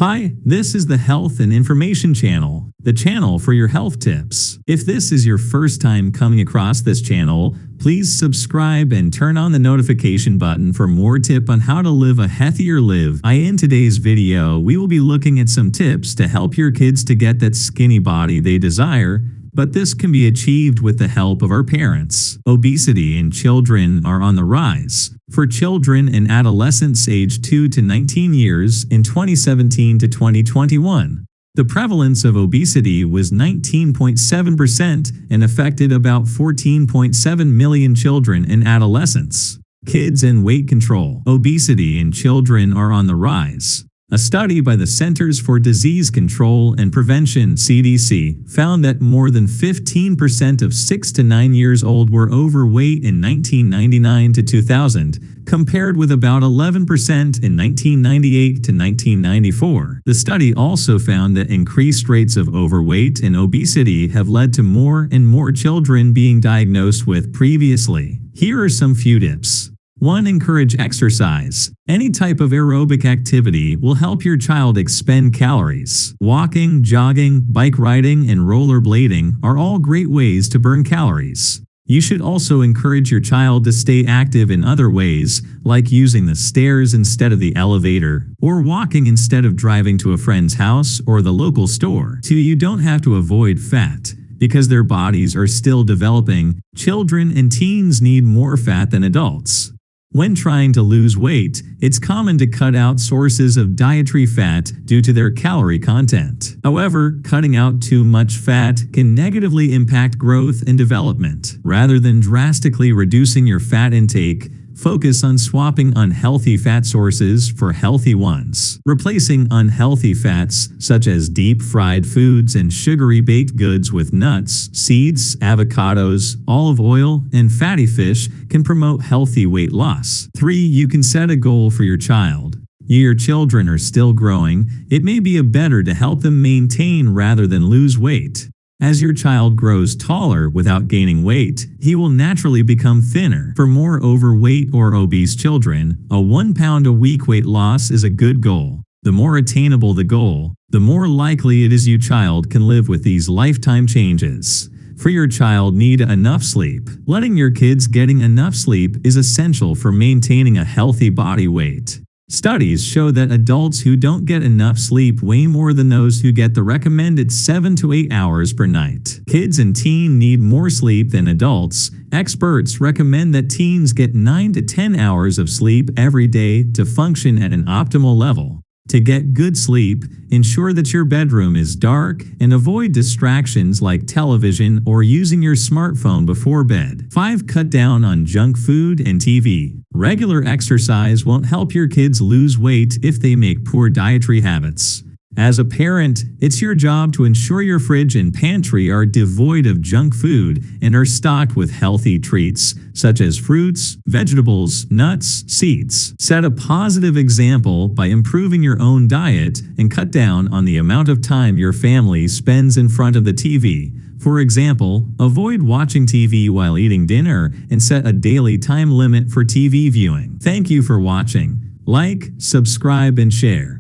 Hi, this is the Health and Information Channel, the channel for your health tips. If this is your first time coming across this channel, please subscribe and turn on the notification button for more tips on how to live a healthier life. In today's video, we will be looking at some tips to help your kids to get that skinny body they desire, but this can be achieved with the help of our parents. Obesity in children are on the rise. For children and adolescents aged 2 to 19 years in 2017 to 2021, the prevalence of obesity was 19.7% and affected about 14.7 million children and adolescents. Kids and weight control. Obesity in children are on the rise. A study by the Centers for Disease Control and Prevention (CDC) found that more than 15% of 6 to 9 years old were overweight in 1999 to 2000, compared with about 11% in 1998 to 1994. The study also found that increased rates of overweight and obesity have led to more and more children being diagnosed with previously. Here are some few tips. 1. Encourage exercise. Any type of aerobic activity will help your child expend calories. Walking, jogging, bike riding, and rollerblading are all great ways to burn calories. You should also encourage your child to stay active in other ways, like using the stairs instead of the elevator, or walking instead of driving to a friend's house or the local store. 2. You don't have to avoid fat. Because their bodies are still developing, children and teens need more fat than adults. When trying to lose weight, it's common to cut out sources of dietary fat due to their calorie content. However, cutting out too much fat can negatively impact growth and development. Rather than drastically reducing your fat intake, focus on swapping unhealthy fat sources for healthy ones. Replacing unhealthy fats, such as deep-fried foods and sugary baked goods with nuts, seeds, avocados, olive oil, and fatty fish can promote healthy weight loss. 3. You can set a goal for your child. Your children are still growing. It may be better to help them maintain rather than lose weight. As your child grows taller without gaining weight, he will naturally become thinner. For more overweight or obese children, a 1 pound a week weight loss is a good goal. The more attainable the goal, the more likely it is your child can live with these lifetime changes. For your child, need enough sleep. Letting your kids getting enough sleep is essential for maintaining a healthy body weight. Studies show that adults who don't get enough sleep weigh more than those who get the recommended 7 to 8 hours per night. Kids and teens need more sleep than adults. Experts recommend that teens get 9 to 10 hours of sleep every day to function at an optimal level. To get good sleep, ensure that your bedroom is dark and avoid distractions like television or using your smartphone before bed. 5. Cut down on junk food and TV. Regular exercise won't help your kids lose weight if they make poor dietary habits. As a parent, it's your job to ensure your fridge and pantry are devoid of junk food and are stocked with healthy treats, such as fruits, vegetables, nuts, seeds. Set a positive example by improving your own diet and cut down on the amount of time your family spends in front of the TV. For example, avoid watching TV while eating dinner and set a daily time limit for TV viewing. Thank you for watching. Like, subscribe, and share.